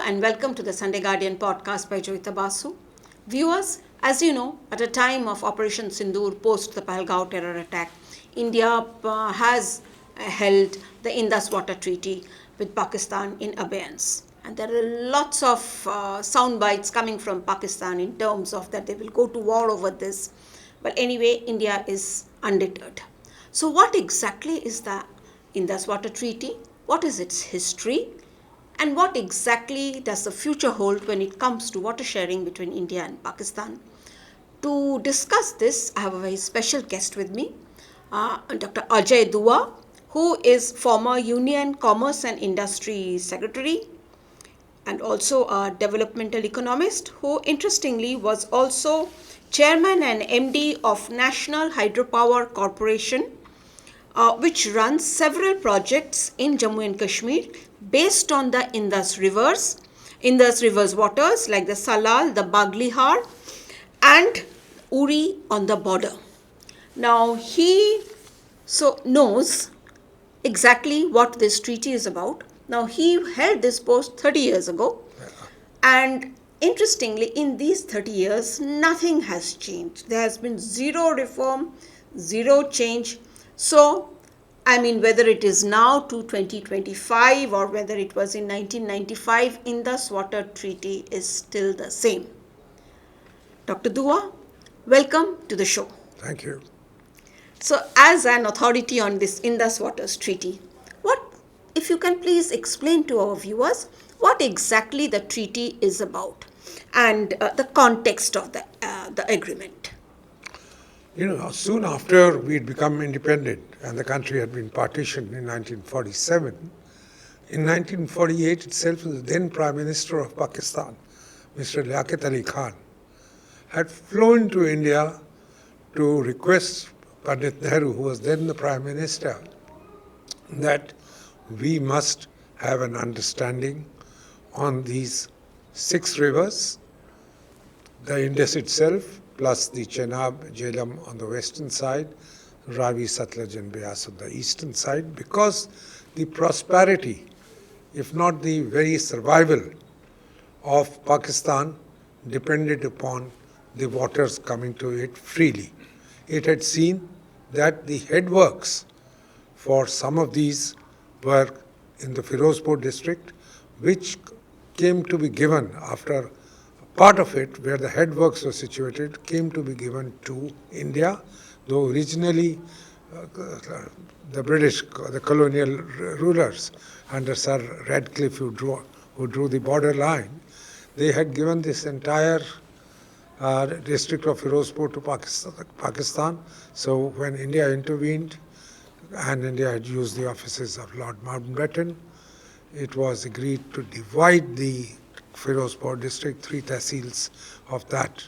and welcome to the Sunday Guardian podcast by Joyeeta Basu. Viewers, as you know, at a time of Operation Sindoor post the Pahalgaon terror attack, India has held the Indus Waters Treaty with Pakistan in abeyance. And there are lots of sound bites coming from Pakistan in terms of that they will go to war over this. But anyway, India is undeterred. So, what exactly is the Indus Waters Treaty? What is its history? And what exactly does the future hold when it comes to water sharing between India and Pakistan? To discuss this, I have a very special guest with me, Dr. Ajay Dua, who is former Union Commerce and Industry Secretary and also a developmental economist who interestingly was also chairman and MD of National Hydropower Corporation, which runs several projects in Jammu and Kashmir based on the Indus Rivers waters like the Salal, the Baglihar, and Uri on the border. Now he knows exactly what this treaty is about. Now he held this post 30 years ago, and interestingly, in these 30 years, nothing has changed. There has been zero reform, zero change. So, whether it is now to 2025 or whether it was in 1995, Indus Waters Treaty is still the same. Dr. Dua, welcome to the show. Thank you. So, as an authority on this Indus Waters Treaty, if you can please explain to our viewers what exactly the treaty is about and the context of the agreement. Soon after we'd become independent and the country had been partitioned in 1947, in 1948 itself, the then Prime Minister of Pakistan, Mr. Liaquat Ali Khan, had flown to India to request Pandit Nehru, who was then the Prime Minister, that we must have an understanding on these 6 rivers, the Indus itself, plus the Chenab, Jhelum on the western side, Ravi, Satluj and Beas on the eastern side, because the prosperity, if not the very survival of Pakistan, depended upon the waters coming to it freely. It had seen that the headworks for some of these were in the Firozpur district, which came to be given after part of it, where the headworks were situated, came to be given to India, though originally the British, the colonial rulers under Sir Radcliffe, who drew the border line, they had given this entire district of Firozpur to Pakistan. So when India intervened, and India had used the offices of Lord Mountbatten, it was agreed to divide the Firozpur district. 3 tehsils of that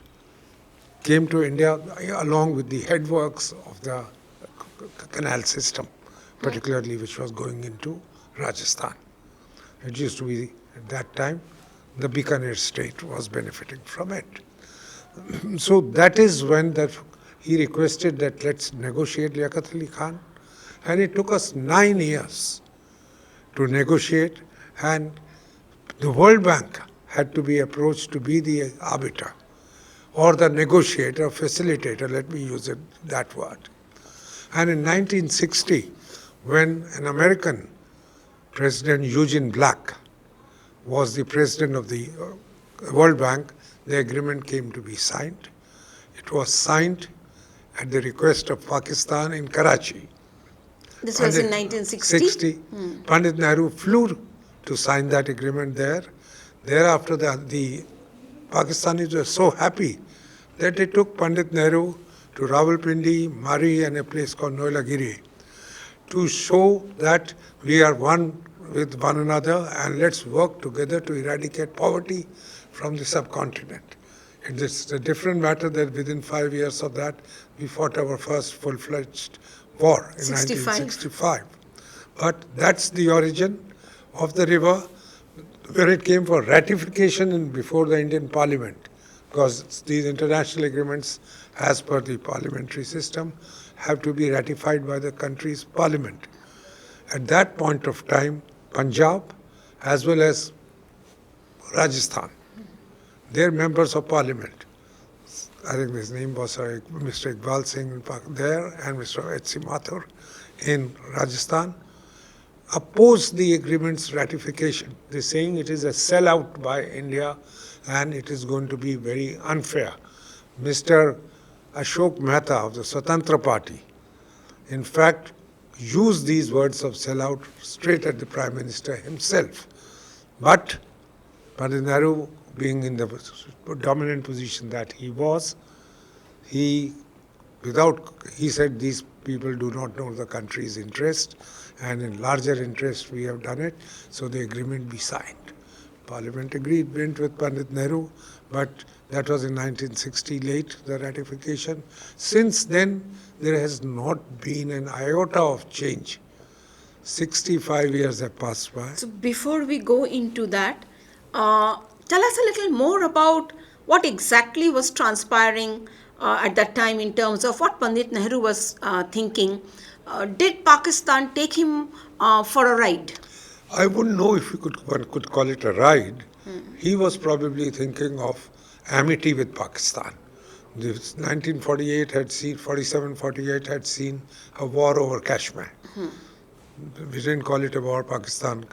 came to India along with the headworks of the canal system, particularly which was going into Rajasthan. It used to be, at that time, the Bikaner state was benefiting from it. So that is when he requested that let's negotiate, Liaquat Ali Khan. And it took us 9 years to negotiate, and the World Bank had to be approached to be the arbiter or the negotiator, facilitator, let me use that word. And in 1960, when an American President, Eugene Black, was the president of the World Bank, the agreement came to be signed. It was signed at the request of Pakistan in Karachi. This was in 1960? Pandit Nehru flew to sign that agreement there. Thereafter, the Pakistanis were so happy that they took Pandit Nehru to Rawalpindi, Mari and a place called Noilagiri to show that we are one with one another and let's work together to eradicate poverty from the subcontinent. It is a different matter that within 5 years of that, we fought our first full-fledged war in 1965. But that's the origin of the river, where it came for ratification before the Indian Parliament, because these international agreements, as per the parliamentary system, have to be ratified by the country's parliament. At that point of time, Punjab, as well as Rajasthan. They're members of parliament. I think his name was Mr. Iqbal Singh there and Mr. H.C. Mathur in Rajasthan, opposed the agreement's ratification. They're saying it is a sellout by India and it is going to be very unfair. Mr. Ashok Mehta of the Swatantra Party, in fact, used these words of sellout straight at the Prime Minister himself. But Pandit Nehru, being in the dominant position that he was, he said these people do not know the country's interest, and in larger interest we have done it, so the agreement be signed. Parliament agreed, went with Pandit Nehru, but that was in 1960 late, the ratification. Since then, there has not been an iota of change. 65 years have passed by. So before we go into that, tell us a little more about what exactly was transpiring at that time in terms of what Pandit Nehru was thinking. Did Pakistan take him for a ride? I wouldn't know if one could call it a ride. He was probably thinking of amity with Pakistan. 1948 had seen, 47-48 had seen a war over Kashmir. We didn't call it a war. Pakistan,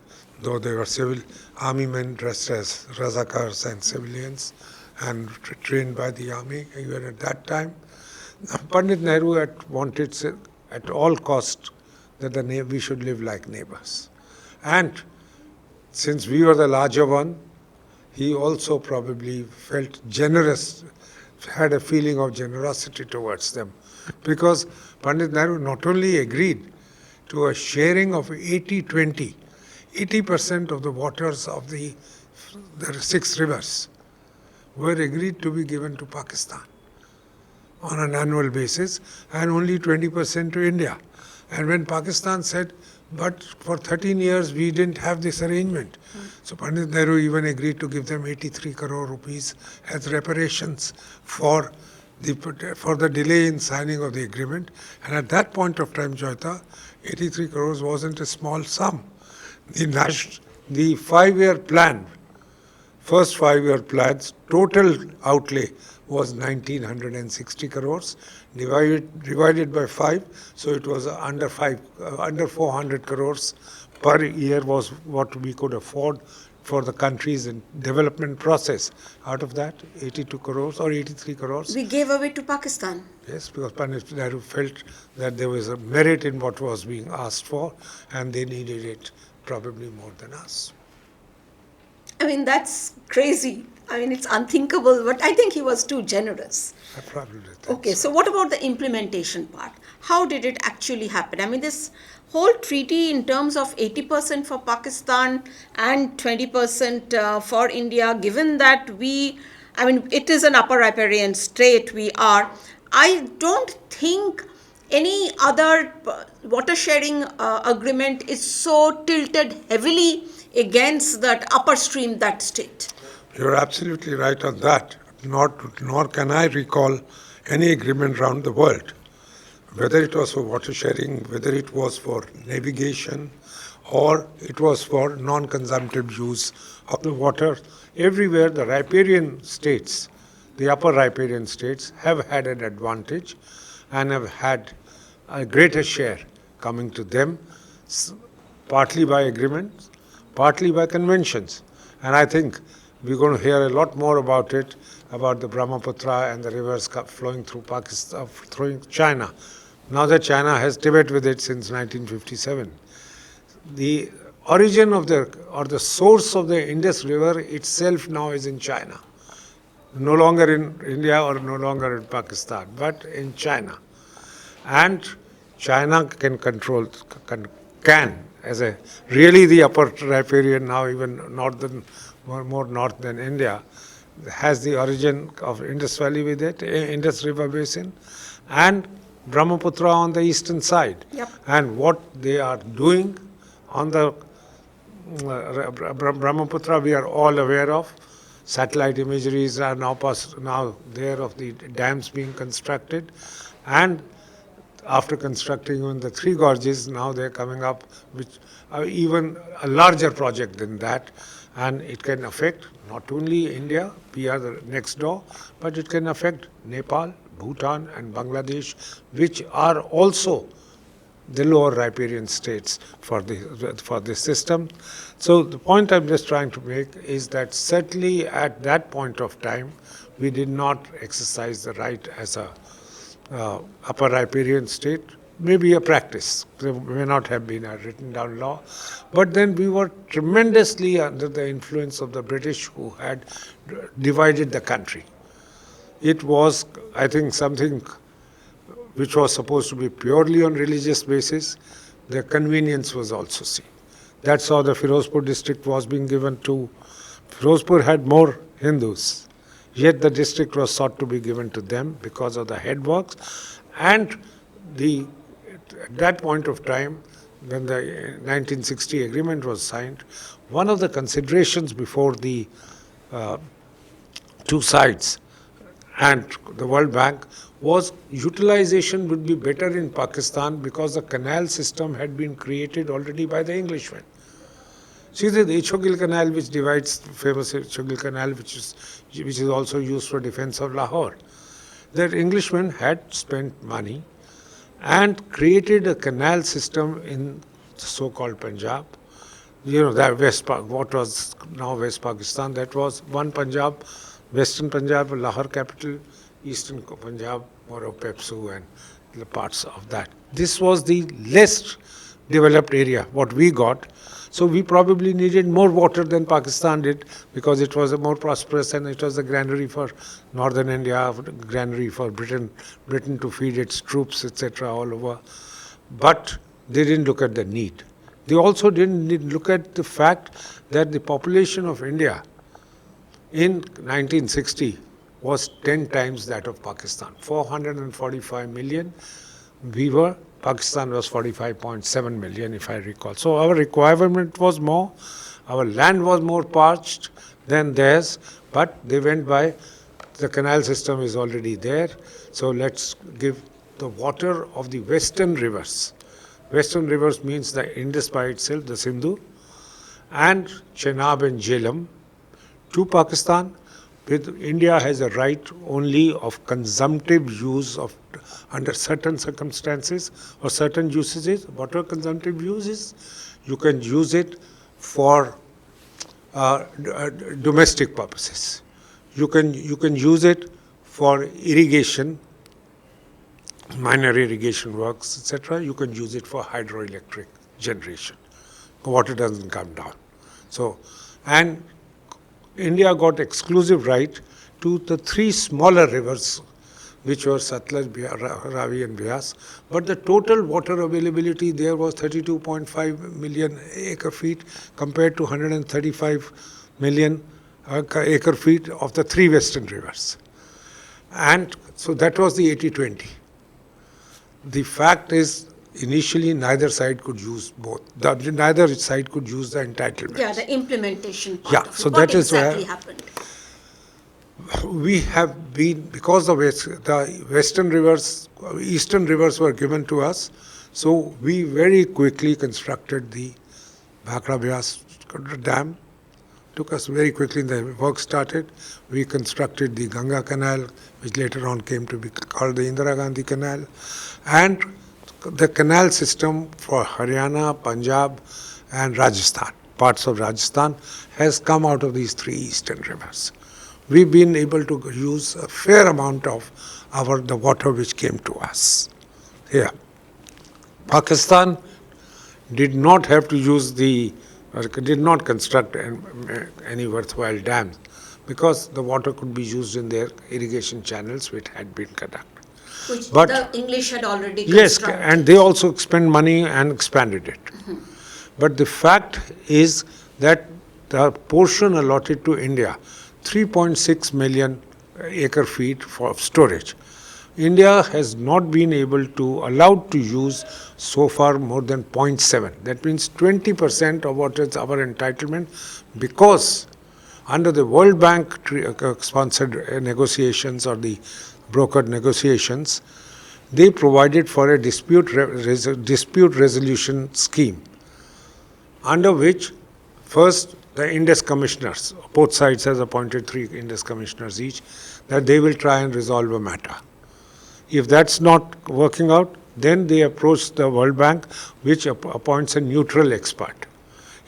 though they were civil army men dressed as Razakars and civilians and trained by the army even at that time. Pandit Nehru had wanted at all cost that we should live like neighbors. And since we were the larger one, he also probably felt generous, had a feeling of generosity towards them. Because Pandit Nehru not only agreed to a sharing of 80-20, 80% of the waters of the 6 rivers were agreed to be given to Pakistan on an annual basis, and only 20% to India. And when Pakistan said, but for 13 years we didn't have this arrangement. So Pandit Nehru even agreed to give them 83 crore rupees as reparations for the delay in signing of the agreement. And at that point of time, Joyeeta, 83 crores wasn't a small sum. The 5-year plan, first 5-year plan's total outlay was 1960 crores, divided by 5, so it was under 400 crores per year was what we could afford for the country's development process. Out of that, 82 crores or 83 crores. We gave away to Pakistan. Yes, because Pandit Nehru felt that there was a merit in what was being asked for, and they needed it probably more than us. I mean, that's crazy. I mean, it's unthinkable, but I think he was too generous. I probably did. Okay, so what about the implementation part? How did it actually happen? I mean, this whole treaty in terms of 80% for Pakistan and 20% for India, given that it is an upper riparian state we are, I don't think any other water sharing agreement is so tilted heavily against that upper stream, that state. You're absolutely right on that. Nor can I recall any agreement around the world, whether it was for water sharing, whether it was for navigation, or it was for non-consumptive use of the water. Everywhere the riparian states, the upper riparian states, have had an advantage and have had a greater share coming to them, partly by agreements, partly by conventions. And I think we're going to hear a lot more about it, about the Brahmaputra and the rivers flowing through Pakistan, through China. Now that China has Tibet with it since 1957. The origin of the source of the Indus River itself now is in China. No longer in India or no longer in Pakistan, but in China. And China can as a really the upper riparian now, even more north than India, has the origin of Indus Valley with it, Indus River Basin, and Brahmaputra on the eastern side. Yep. And what they are doing on the Brahmaputra, we are all aware of. Satellite imageries are now there of the dams being constructed, and after constructing even the 3 gorges, now they're coming up with even a larger project than that, And it can affect not only India, we are the next door, but it can affect Nepal, Bhutan and Bangladesh, which are also the lower riparian states for this system. So the point I'm just trying to make is that certainly at that point of time, we did not exercise the right as a upper riparian state. Maybe a practice. There may not have been a written down law. But then we were tremendously under the influence of the British, who had divided the country. It was, I think, something which was supposed to be purely on religious basis. The convenience was also seen. That's how the Firozpur district was being given to. Firozpur had more Hindus, yet the district was sought to be given to them because of the headworks. And at that point of time, when the 1960 agreement was signed, one of the considerations before the two sides and the World Bank was utilization would be better in Pakistan because the canal system had been created already by the Englishmen. See the Ichogil Canal, which divides the famous Ichogil Canal, which is also used for defense of Lahore. The Englishmen had spent money and created a canal system in so-called Punjab. You know, that what was now West Pakistan, that was one Punjab, Western Punjab, Lahore capital, Eastern Punjab, more of Pepsu and the parts of that. This was the less developed area, what we got. So we probably needed more water than Pakistan did because it was a more prosperous and it was a granary for northern India, granary for Britain to feed its troops, etc. all over. But they didn't look at the need. They also didn't look at the fact that the population of India in 1960 was 10 times that of Pakistan. 445 million. Pakistan was 45.7 million, if I recall. So our requirement was more, our land was more parched than theirs, but they went by, the canal system is already there, so let's give the water of the western rivers. Western rivers means the Indus by itself, the Sindhu, and Chenab and Jhelum to Pakistan. With India has a right only of consumptive use of under certain circumstances or certain usages. What are consumptive uses? You can use it for domestic purposes. You can use it for irrigation, minor irrigation works, etc. You can use it for hydroelectric generation. Water doesn't come down. So, and India got exclusive right to the three smaller rivers, which were Satluj, Ravi and Beas. But the total water availability there was 32.5 million acre feet compared to 135 million acre feet of the three western rivers. And so that was the 80-20. The fact is, initially neither side could use both. Neither side could use the entitlements. Yeah, the implementation part Yeah, of so it. that What is where exactly happened? we have been, because the western rivers, eastern rivers were given to us, so we very quickly constructed the Bhakra Beas dam. Took us very quickly, the work started. We constructed the Ganga Canal, which later on came to be called the Indira Gandhi Canal, and the canal system for Haryana, Punjab and Rajasthan, parts of Rajasthan, has come out of these three eastern rivers. We've been able to use a fair amount of the water which came to us here. Pakistan did not have to use did not construct any worthwhile dams because the water could be used in their irrigation channels which had been conducted. Which But the English had already yes, constructed. and they also spent money and expanded it. But the fact is that the portion allotted to India, 3.6 million acre feet for storage. India has not been allowed to use so far more than 0.7. That means 20% of what is our entitlement, because under the World Bank sponsored negotiations or the brokered negotiations, they provided for a dispute resolution scheme, under which first the Indus commissioners, both sides has appointed 3 Indus commissioners each, that they will try and resolve a matter. If that's not working out, then they approach the World Bank, which appoints a neutral expert.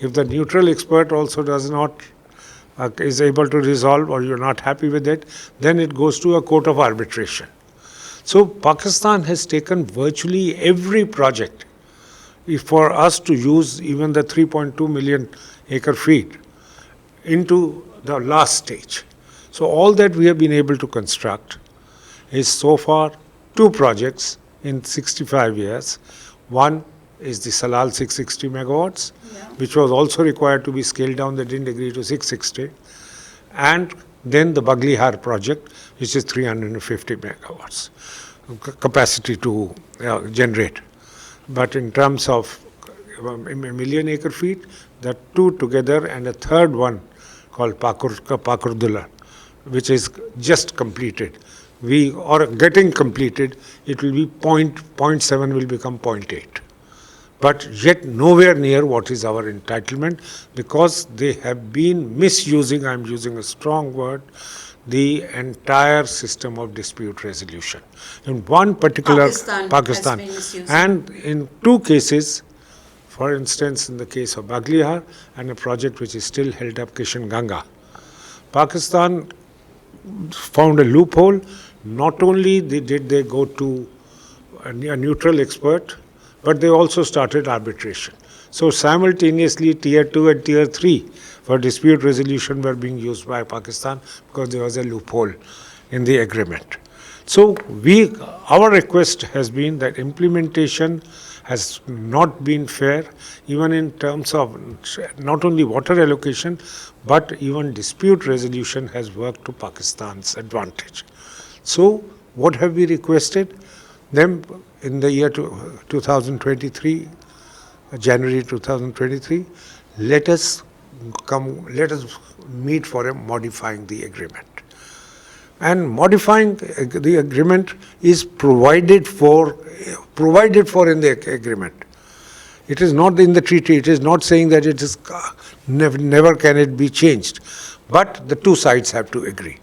If the neutral expert also does not is able to resolve, or you're not happy with it, then it goes to a court of arbitration. So Pakistan has taken virtually every project for us to use even the 3.2 million acre feet into the last stage. So all that we have been able to construct is so far 2 projects in 65 years. One is the Salal 660 megawatts, which was also required to be scaled down. They didn't agree to 660. And then the Baglihar project, which is 350 megawatts capacity to generate. But in terms of a million acre feet, the 2 together, and a third one called Pakurdula, which is just completed. Or getting completed, it will be 0.7 will become 0.8. But yet nowhere near what is our entitlement, because they have been misusing, I'm using a strong word, the entire system of dispute resolution. In one particular Pakistan has been misusing. And in 2 cases, for instance, in the case of Baglihar and a project which is still held up, Kishan Ganga, Pakistan found a loophole. Not only did they go to a neutral expert, but they also started arbitration. So simultaneously, Tier 2 and Tier 3 for dispute resolution were being used by Pakistan, because there was a loophole in the agreement. So our request has been that implementation has not been fair, even in terms of not only water allocation, but even dispute resolution has worked to Pakistan's advantage. So what have we requested them in the year 2023, January 2023? Let us meet for a modifying the agreement. And modifying the agreement is provided for in the agreement. It is not in the treaty. It is not saying that it is never can it be changed. But the 2 sides have to agree.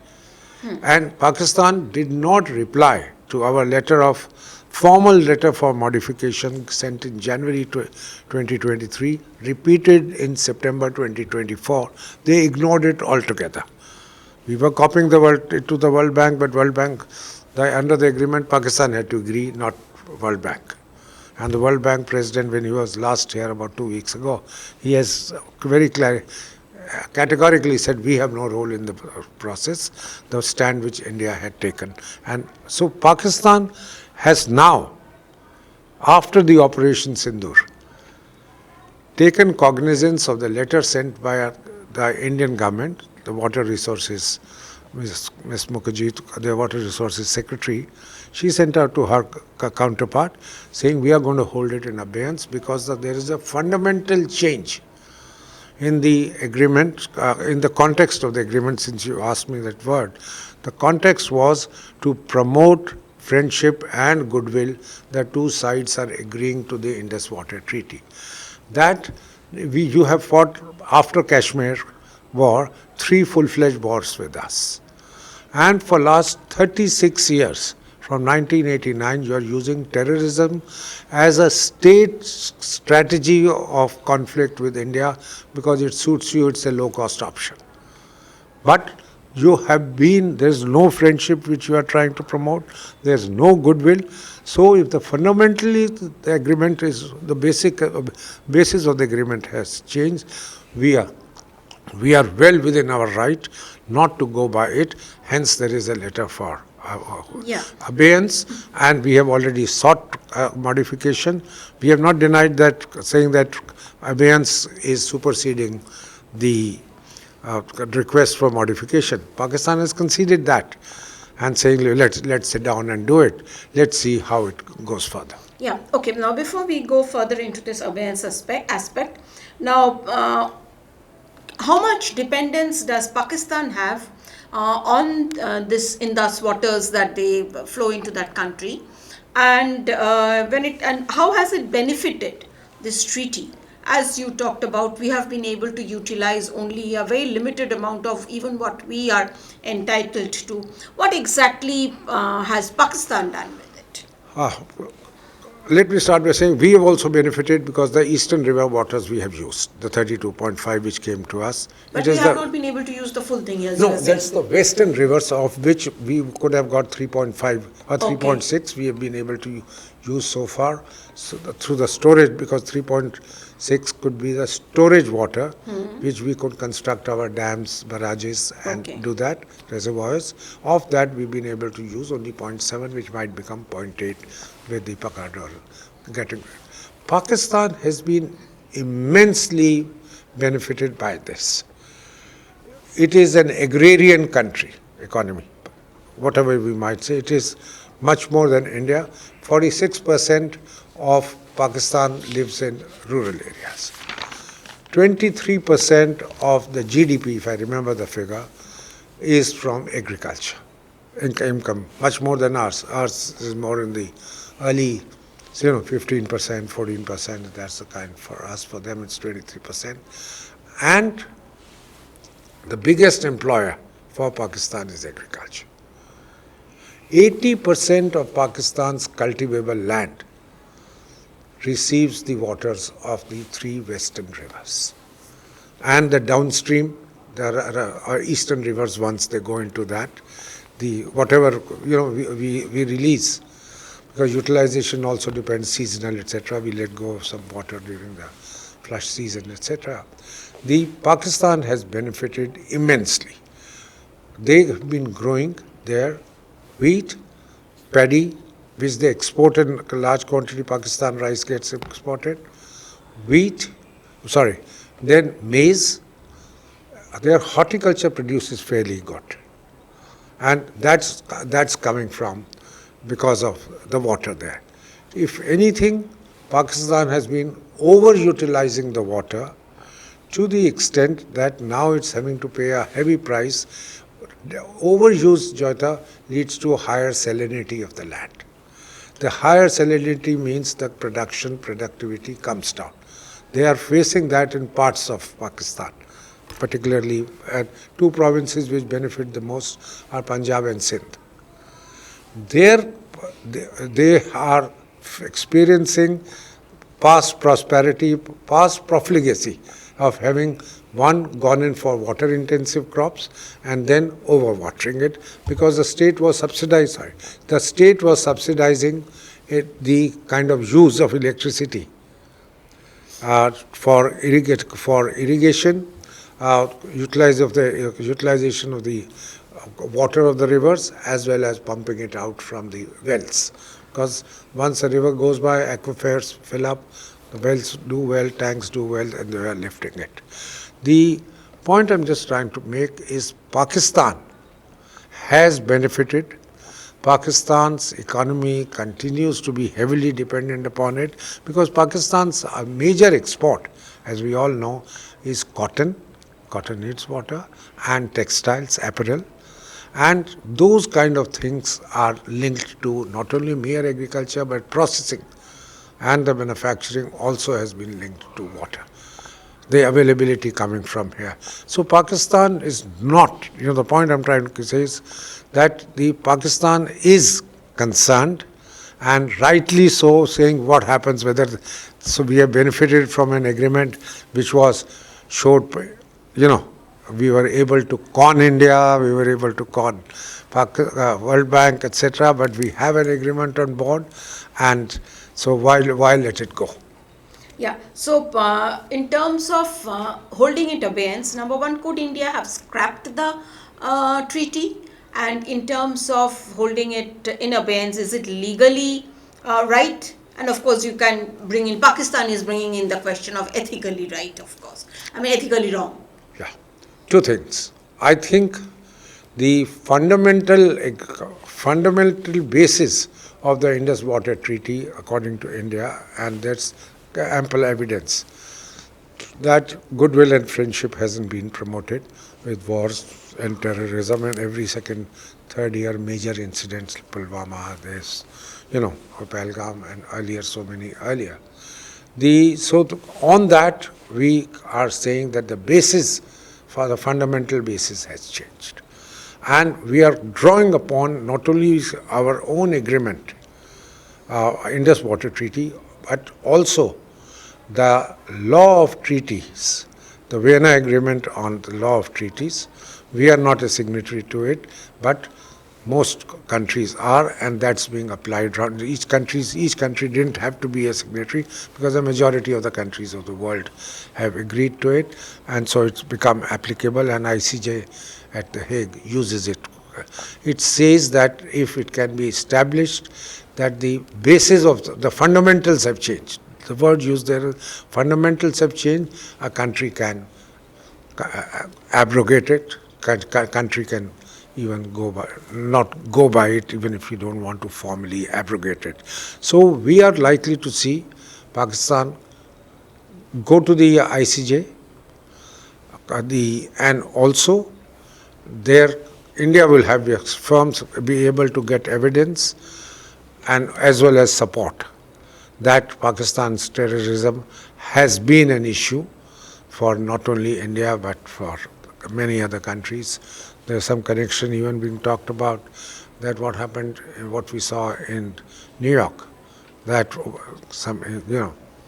And Pakistan did not reply to our formal letter for modification sent in January 2023, repeated in September 2024. They ignored it altogether. We were copying to the World Bank, but World Bank, under the agreement, Pakistan had to agree, not World Bank. And the World Bank president, when he was last here about 2 weeks ago, he has very categorically said, we have no role in the process, the stand which India had taken. And so Pakistan has now, after the Operation Sindoor, taken cognizance of the letter sent by the Indian government, the water resources, Ms. Mukherjee, the water resources secretary. She sent out to her counterpart saying, we are going to hold it in abeyance because there is a fundamental change in the agreement, in the context of the agreement, since you asked me that word. The context was to promote friendship and goodwill. The 2 sides are agreeing to the Indus Waters Treaty. That you have fought after Kashmir war 3 full-fledged wars with us. And for last 36 years, from 1989, you are using terrorism as a state strategy of conflict with India because it suits you, it's a low-cost option. But there's no friendship which you are trying to promote, there's no goodwill. So if fundamentally the agreement is, the basis of the agreement has changed, we are well within our right not to go by it. Hence there is a letter for abeyance, and we have already sought modification. We have not denied that, saying that abeyance is superseding the request for modification. Pakistan has conceded that and saying, let's sit down and do it. Let's see how it goes further. Yeah, okay. Now, before we go further into this abeyance aspect, now, how much dependence does Pakistan have on this Indus waters that they flow into that country, and how has it benefited this treaty as you talked about, we have been able to utilize only a very limited amount of even what we are entitled to. What exactly has Pakistan done with it? Ah, let me start by saying we have also benefited because the eastern river waters we have used, the 32.5 which came to us. But It we is have the not been able to use the full thing, as you no, were that's saying. the western rivers of which we could have got 3.5 or Okay. 3.6. We have been able to use so far through the storage, because 3.6 could be the storage water, which we could construct our dams, barrages, and Okay. do that, reservoirs. Of that, we've been able to use only 0.7, which might become 0.8 with the Pakador getting. Pakistan has been immensely benefited by this. It is an agrarian country, economy, whatever we might say. It is much more than India. 46% of Pakistan lives in rural areas. 23% of the GDP, if I remember the figure, is from agriculture. Income, much more than ours. Ours is more in the early, 15%, 14%. That's the kind for us. For them, it's 23%. And the biggest employer for Pakistan is agriculture. 80% of Pakistan's cultivable land receives the waters of the three western rivers. And the downstream, there are eastern rivers, once they go into that, the whatever we release, because utilization also depends seasonal, etc. We let go of some water during the flush season, etc. The Pakistan has benefited immensely. They have been growing their wheat, paddy, which they export in large quantity. Pakistan rice gets exported. Then maize. Their horticulture produces fairly good, and that's coming from because of the water there. If anything, Pakistan has been overutilizing the water to the extent that now it's having to pay a heavy price. Overuse, Joyeeta, leads to a higher salinity of the land. The higher salinity means that productivity comes down. They are facing that in parts of Pakistan, particularly at two provinces which benefit the most are Punjab and Sindh. There, they are experiencing past prosperity, past profligacy of having one gone in for water intensive crops and then overwatering it, because the state was subsidizing the kind of use of electricity for irrigation, utilization of the water of the rivers, as well as pumping it out from the wells. Because once a river goes by, aquifers fill up, the wells do well, tanks do well, and they are lifting it. The point I'm just trying to make is Pakistan has benefited. Pakistan's economy continues to be heavily dependent upon it, because Pakistan's major export, as we all know, is cotton. Cotton needs water, and textiles, apparel. And those kind of things are linked to not only mere agriculture, but processing. And the manufacturing also has been linked to water, the availability coming from here. So Pakistan is not, the point I'm trying to say is that the Pakistan is concerned, and rightly so, saying what happens, so we have benefited from an agreement which showed, we were able to con India, we were able to con World Bank, etc. But we have an agreement on board, and so why let it go? Yeah. So, in terms of holding it abeyance, number one, could India have scrapped the treaty? And in terms of holding it in abeyance, is it legally right? And of course, you can bring in, Pakistan is bringing in the question of ethically right, of course. I mean, ethically wrong. Yeah. Two things. I think the fundamental basis of the Indus Water Treaty, according to India, and that's ample evidence, that goodwill and friendship hasn't been promoted, with wars and terrorism, and every second, third year major incidents, Pulwama, Pahalgam, and so many earlier. On that, we are saying that the basis for the fundamental basis has changed. And we are drawing upon not only our own agreement, Indus Waters Treaty, but also the law of treaties, the Vienna Agreement on the law of treaties. We are not a signatory to it, but most countries are, and that's being applied. Each country didn't have to be a signatory because the majority of the countries of the world have agreed to it, and so it's become applicable, and ICJ at The Hague uses it. It says that if it can be established that the basis of the fundamentals have changed, the word used there, fundamentals have changed, a country can abrogate it, country can even not go by it, even if you don't want to formally abrogate it. So we are likely to see Pakistan go to the ICJ, and also India will have firms be able to get evidence and as well as support that Pakistan's terrorism has been an issue for not only India but for many other countries. There's some connection even being talked about that what we saw in New York, that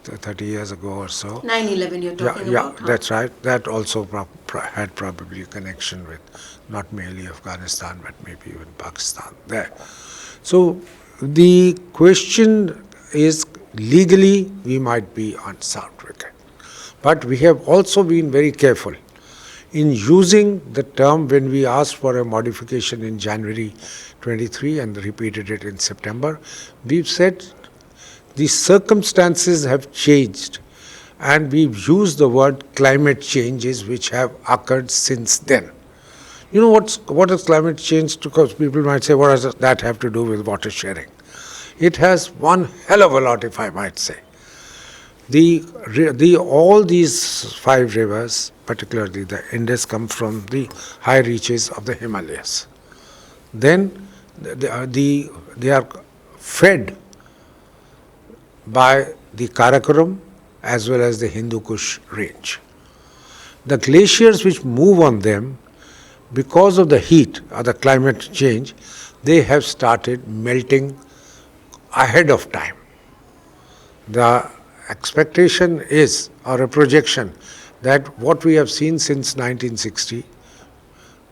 30 years ago or so. 9/11 you're talking about? Yeah, that's right. That also had probably a connection with not merely Afghanistan but maybe even Pakistan there. So the question is, legally we might be on sound wicket, but we have also been very careful in using the term when we asked for a modification in January 23 and repeated it in September. We've said the circumstances have changed, and we've used the word climate changes which have occurred since then. You know what is climate change? Because people might say, what does that have to do with water sharing? It has one hell of a lot, if I might say. All these 5 rivers, particularly the Indus, come from the high reaches of the Himalayas. Then they are fed by the Karakoram as well as the Hindu Kush range. The glaciers which move on them, because of the heat or the climate change, they have started melting ahead of time. The expectation is, or a projection, that what we have seen since 1960,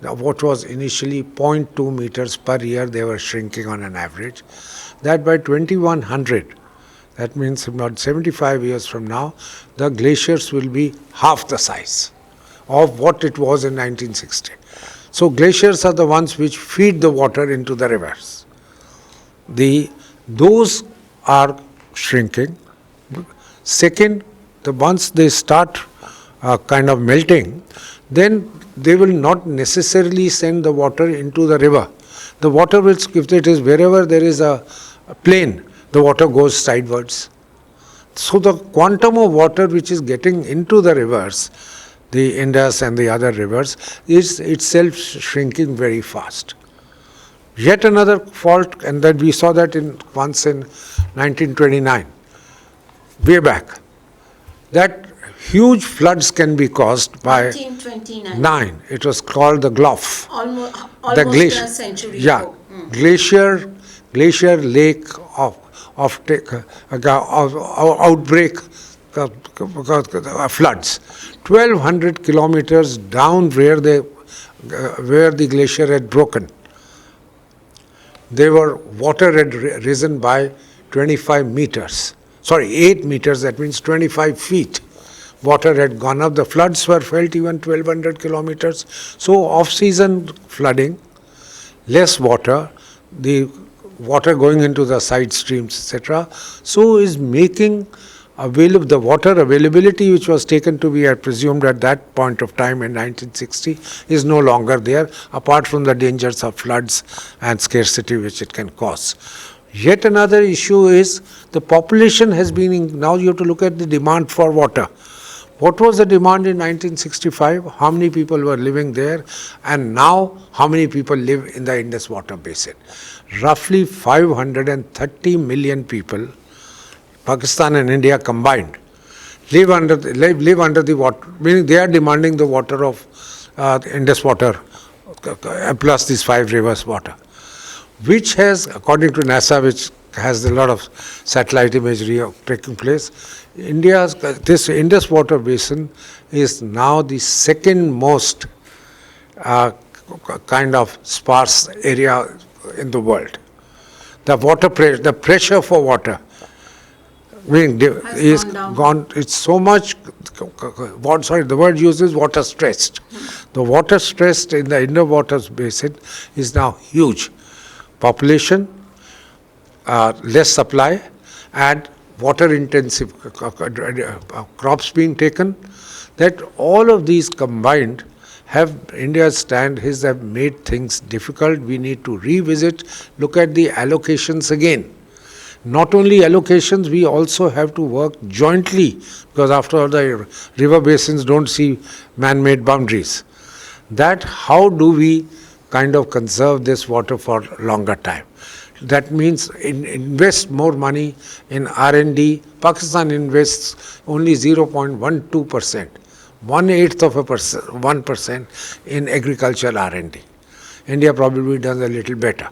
what was initially 0.2 meters per year, they were shrinking on an average, that by 2100, that means about 75 years from now, the glaciers will be half the size of what it was in 1960. So glaciers are the ones which feed the water into the rivers. Those are shrinking. Second, once they start kind of melting, then they will not necessarily send the water into the river. The water will, if it is wherever there is a plain, the water goes sidewards. So the quantum of water which is getting into the rivers, the Indus and the other rivers, is itself shrinking very fast. Yet another fault, and that we saw that once in 1929, way back, that huge floods can be caused by 1929. It was called the Glough. Almost glacier, a century yeah, ago. glacier lake of outbreak floods. 1,200 kilometers down where the glacier had broken, water had risen by 25 meters. 8 meters, that means 25 feet. Water had gone up. The floods were felt even 1,200 kilometers. So off-season flooding, less water, the water going into the side streams, etc. So is making available the water availability which was taken to be presumed at that point of time in 1960 is no longer there, apart from the dangers of floods and scarcity which it can cause. Yet another issue is the population has been, now you have to look at the demand for water. What was the demand in 1965? How many people were living there? And now, how many people live in the Indus water basin? Roughly 530 million people, Pakistan and India combined, live under the water, meaning they are demanding the water of the Indus water plus these 5 rivers water, which has, according to NASA, which has a lot of satellite imagery taking place, this Indus water basin is now the second most kind of sparse area in the world. The pressure for water is gone down. gone. It's so much. The word used is water stressed. The water stressed in the Indus waters basin is now huge. Population, less supply, and water intensive crops being taken. That all of these combined have India's stand is have made things difficult. We need to revisit, look at the allocations again. Not only allocations, we also have to work jointly, because after all the river basins don't see man-made boundaries. That how do we kind of conserve this water for longer time? That means invest more money in R&D. Pakistan invests only 0.12%, 1/8 of 1% in agricultural R&D. India probably does a little better.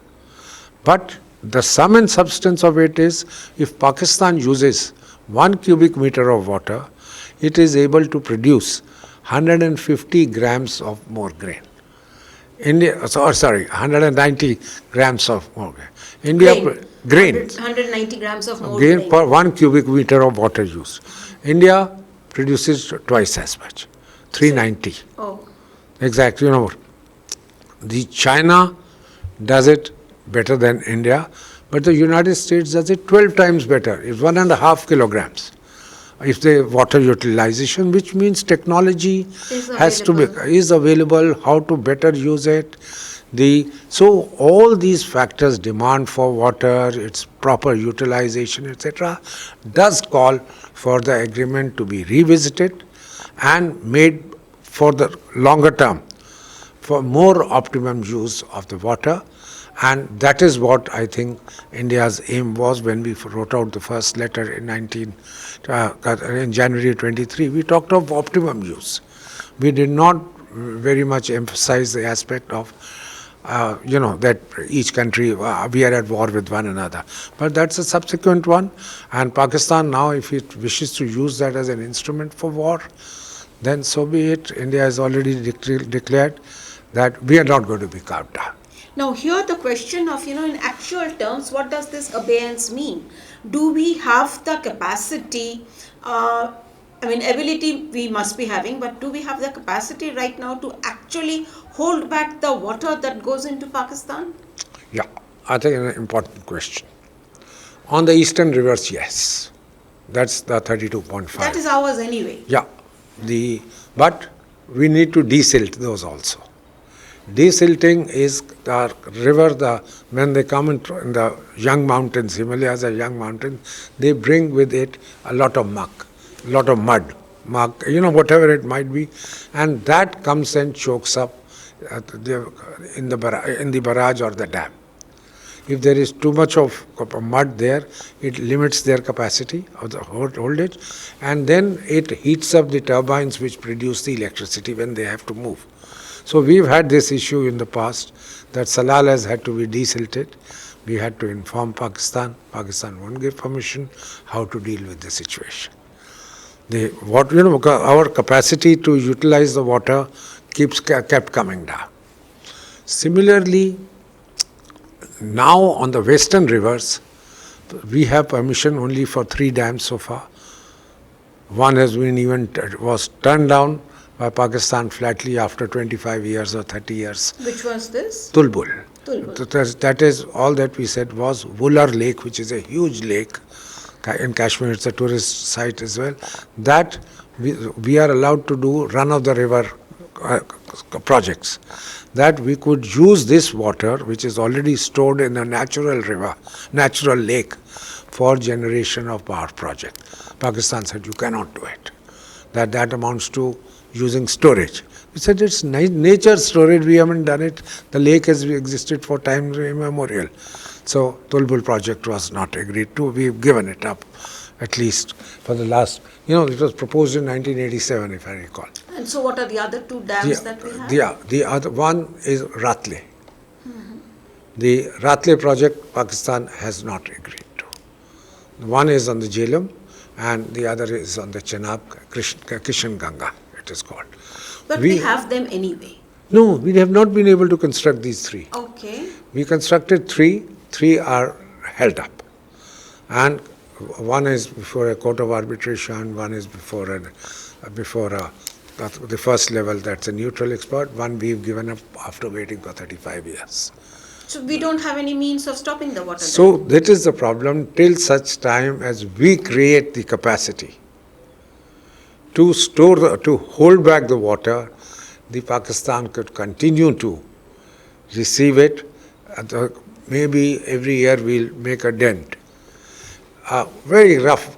But the sum and substance of it is, if Pakistan uses 1 cubic meter of water, it is able to produce 150 grams of more grain. 190 grams of more grain. Grain. 190 grams of more Grain grain. per 1 cubic meter of water used. India produces twice as much, 390. Oh, Exactly. The China does it better than India, but the United States does it 12 times better. It's 1.5 kilograms. If the water utilization, which means technology is available, how to better use it. So all these factors, demand for water, its proper utilization, etc., does call for the agreement to be revisited and made for the longer term, for more optimum use of the water. And that is what I think India's aim was when we wrote out the first letter in January 23. We talked of optimum use. We did not very much emphasize the aspect of, that each country, we are at war with one another. But that's a subsequent one. And Pakistan now, if it wishes to use that as an instrument for war, then so be it. India has already declared that we are not going to be carved down. now here the question of, in actual terms, what does this abeyance mean? Do we have the capacity, ability we must be having, but do we have the capacity right now to actually hold back the water that goes into Pakistan? Yeah, I think an important question. On the eastern rivers, yes. That's the 32.5. That is ours anyway. Yeah. But we need to desilt those also. Desilting is the river, when they come in the young mountains, Himalayas are young mountains, they bring with it a lot of muck, a lot of mud, whatever it might be, and that comes and chokes up in the barrage or the dam. If there is too much of mud there, it limits their capacity of the holdage, and then it heats up the turbines which produce the electricity when they have to move. So we've had this issue in the past that Salal has had to be desilted. We had to inform Pakistan. Pakistan won't give permission. How to deal with the situation? Our capacity to utilize the water kept coming down. Similarly, now on the western rivers, we have permission only for 3 dams so far. One was turned down by Pakistan flatly after 25 years or 30 years. Which was this? Tulbul. Tulbul. That is all that we said was Wular Lake, which is a huge lake. In Kashmir, it's a tourist site as well. That we are allowed to do run-of-the-river projects. That we could use this water, which is already stored in a natural lake, for generation of power project. Pakistan said, you cannot do it. That amounts to using storage. We said, it's nature storage, we haven't done it. The lake has existed for time immemorial. So Tulbul project was not agreed to. We've given it up. at least for the last, it was proposed in 1987, if I recall. And so what are the other two dams that we have? The other one is Ratle. The Ratle project, Pakistan has not agreed to. One is on the Jhelum, and the other is on the Chenab, Kishan Ganga, it is called. But we have them anyway. No, we have not been able to construct these three. Okay. We constructed three are held up. And one is before a court of arbitration, one is before the first level, that's a neutral expert, one we've given up after waiting for 35 years. So we don't have any means of stopping the water. So that is the problem till such time as we create the capacity to to hold back the water. The Pakistan could continue to receive it. Maybe every year we'll make a dent. Very rough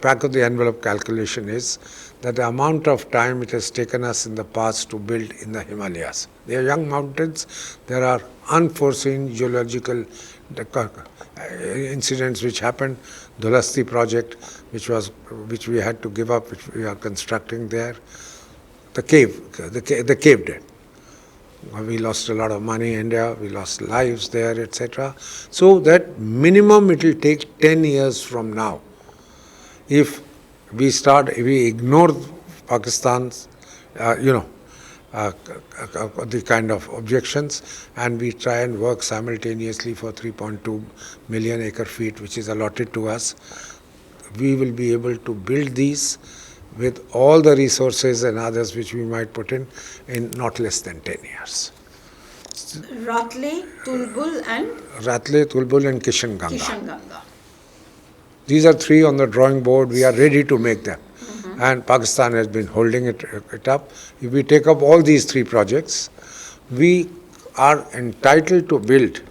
back of the envelope calculation is that the amount of time it has taken us in the past to build in the Himalayas. They are young mountains. There are unforeseen geological incidents which happened. Dhulasti project, which we had to give up, which we are constructing there. The cave did. We lost a lot of money in India, we lost lives there, etc. So that minimum it will take 10 years from now. If we ignore Pakistan's, the kind of objections, and we try and work simultaneously for 3.2 million acre feet, which is allotted to us, we will be able to build these with all the resources and others which we might put in not less than 10 years. Ratle, Tulbul and Kishan Ganga. Kishan Ganga. These are three on the drawing board. We are ready to make them. And Pakistan has been holding it up. If we take up all these three projects, we are entitled to build,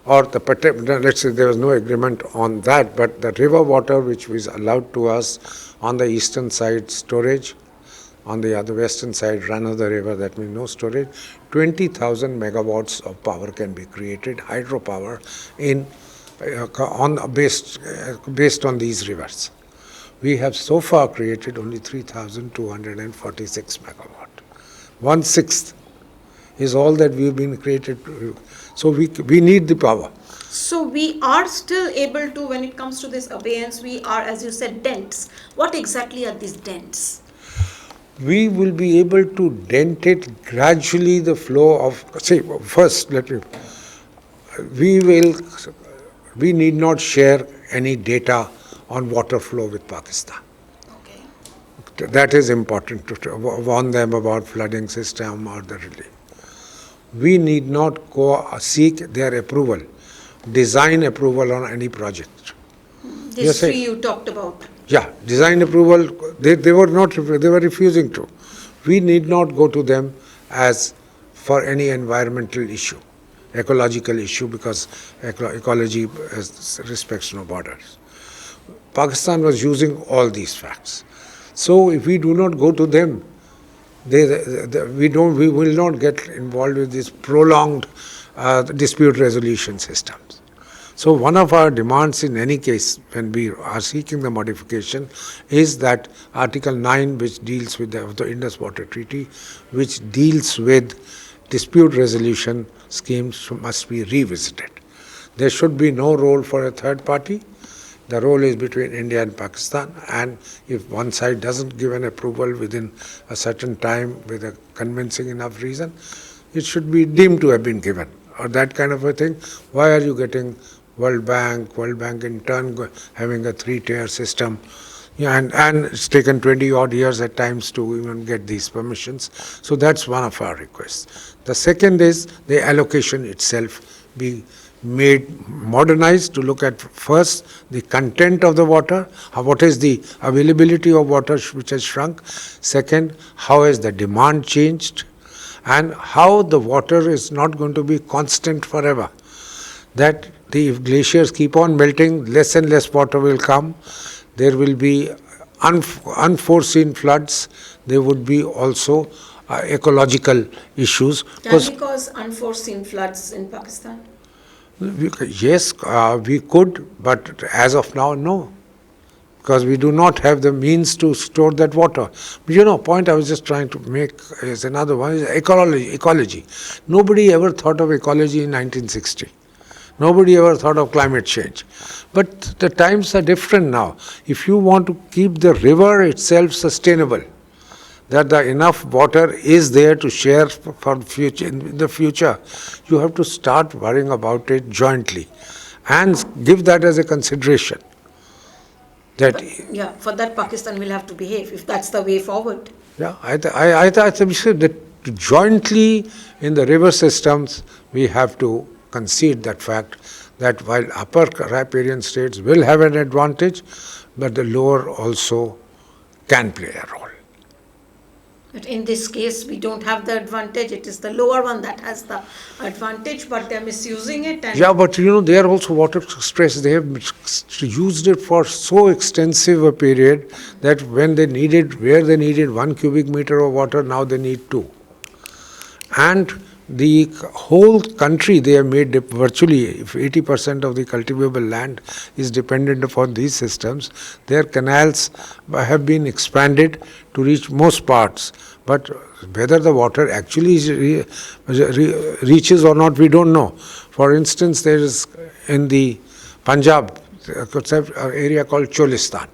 or let's say there was no agreement on that, but the river water which was allowed to us on the eastern side storage, on the other western side run of the river, that means no storage, 20,000 megawatts of power can be created, hydropower, based on these rivers. We have so far created only 3,246 megawatt. 1/6 is all that we've been created. So we need the power. So we are still able to, when it comes to this abeyance, we are, as you said, dents. What exactly are these dents? We will be able to dent it gradually, the flow of, we need not share any data on water flow with Pakistan. Okay. That is important to warn them about flooding system or the relief. We need not seek their approval, design approval on any project. This tree you talked about. Yeah, design approval, they were refusing to. We need not go to them as for any environmental issue, ecological issue, because ecology respects no borders. Pakistan was using all these facts. So if we do not go to them, we will not get involved with these prolonged dispute resolution systems. So one of our demands in any case when we are seeking the modification is that Article 9, which deals with the Indus Waters Treaty, which deals with dispute resolution schemes, must be revisited. There should be no role for a third party. The role is between India and Pakistan, and if one side doesn't give an approval within a certain time with a convincing enough reason, it should be deemed to have been given, or that kind of a thing. Why are you getting World Bank in turn having a 3-tier system, and it's taken 20 odd years at times to even get these permissions. So that's one of our requests. The second is the allocation itself be made modernized to look at first the content of the water, what is the availability of water which has shrunk, second, how has the demand changed, and how the water is not going to be constant forever. That if glaciers keep on melting, less and less water will come. There will be unforeseen floods. There would be also ecological issues. Can we cause unforeseen floods in Pakistan? Yes, we could, but as of now, no. because we do not have the means to store that water. But point I was just trying to make is another one, is ecology. Nobody ever thought of ecology in 1960. Nobody ever thought of climate change. But the times are different now. If you want to keep the river itself sustainable, that the enough water is there to share for future, in the future, you have to start worrying about it jointly and give that as a consideration. That Yeah, for that Pakistan will have to behave if that's the way forward. yeah, I think we should that jointly in the river systems we have to concede that fact that while upper riparian states will have an advantage, but the lower also can play a role. But in this case, we don't have the advantage. It is the lower one that has the advantage, but they're misusing it. And Yeah, but they are also water stressed. They have used it for so extensive a period that when they needed, where they needed 1 cubic meter of water, now they need 2. And the whole country, they have made virtually, if 80% of the cultivable land is dependent upon these systems, their canals have been expanded to reach most parts. But whether the water actually reaches or not, we don't know. For instance, there is in the Punjab, area called Cholistan.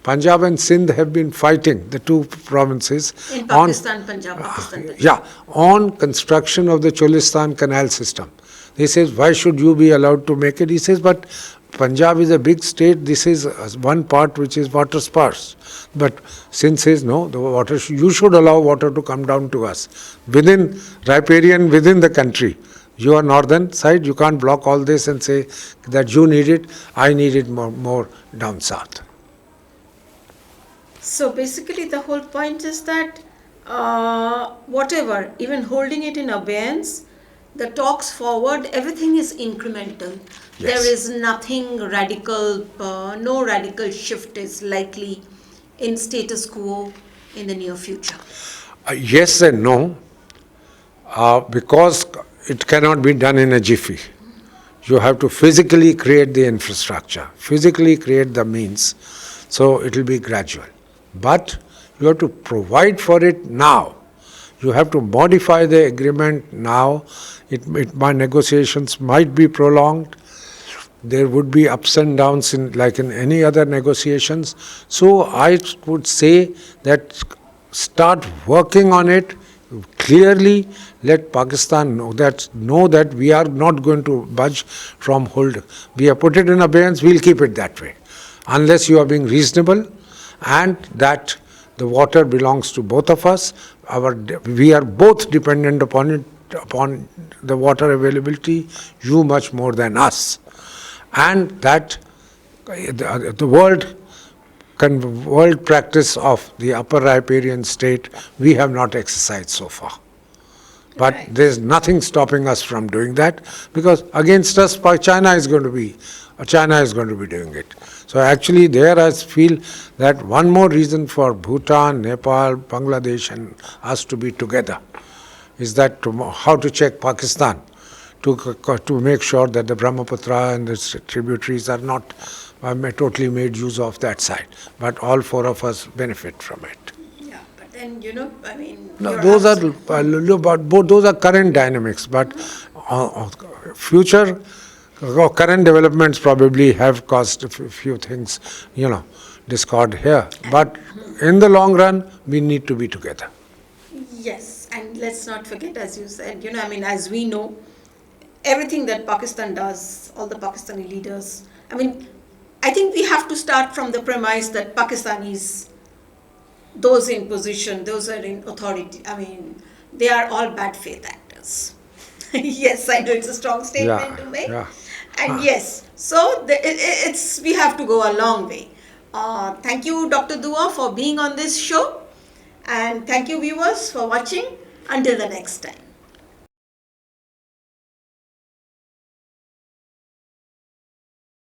Punjab and Sindh have been fighting, the two provinces, in Pakistan, Punjab, Pakistan. on construction of the Cholistan canal system. He says, why should you be allowed to make it? He says, but Punjab is a big state, this is one part which is water sparse. But Sindh says, no, the water, you should allow water to come down to us. Within riparian, within the country. You are northern side, you can't block all this and say that you need it, I need it more down south. So basically, the whole point is that whatever, even holding it in abeyance, the talks forward, everything is incremental. Yes. There is nothing radical, no radical shift is likely in status quo in the near future. Yes and no, because it cannot be done in a jiffy. You have to physically create the infrastructure, physically create the means, so it will be gradual. But you have to provide for it now. You have to modify the agreement now. My negotiations might be prolonged. There would be ups and downs like in any other negotiations. So I would say that start working on it clearly. Let Pakistan know that we are not going to budge from hold. We have put it in abeyance. We'll keep it that way, unless you are being reasonable. And that the water belongs to both of us. We are both dependent upon it, upon the water availability, you much more than us. And that the world practice of the upper riparian state, we have not exercised so far. But Right. there's nothing stopping us from doing that, because against us, China is going to be doing it. So actually there I feel that one more reason for Bhutan, Nepal, Bangladesh and us to be together is that how to check Pakistan to make sure that the Brahmaputra and its tributaries are not totally made use of that side, but all four of us benefit from it. Yeah, but then, I mean... No, those are current dynamics, but future current developments probably have caused a few things, discord here. But in the long run, we need to be together. Yes, and let's not forget, as you said, as we know, everything that Pakistan does, all the Pakistani leaders, I think we have to start from the premise that Pakistanis, those in position, those are in authority, they are all bad faith actors. Yes, I know it's a strong statement to make. Yeah. And yes, so we have to go a long way. Thank you, Dr. Dua, for being on this show. And thank you, viewers, for watching. Until the next time.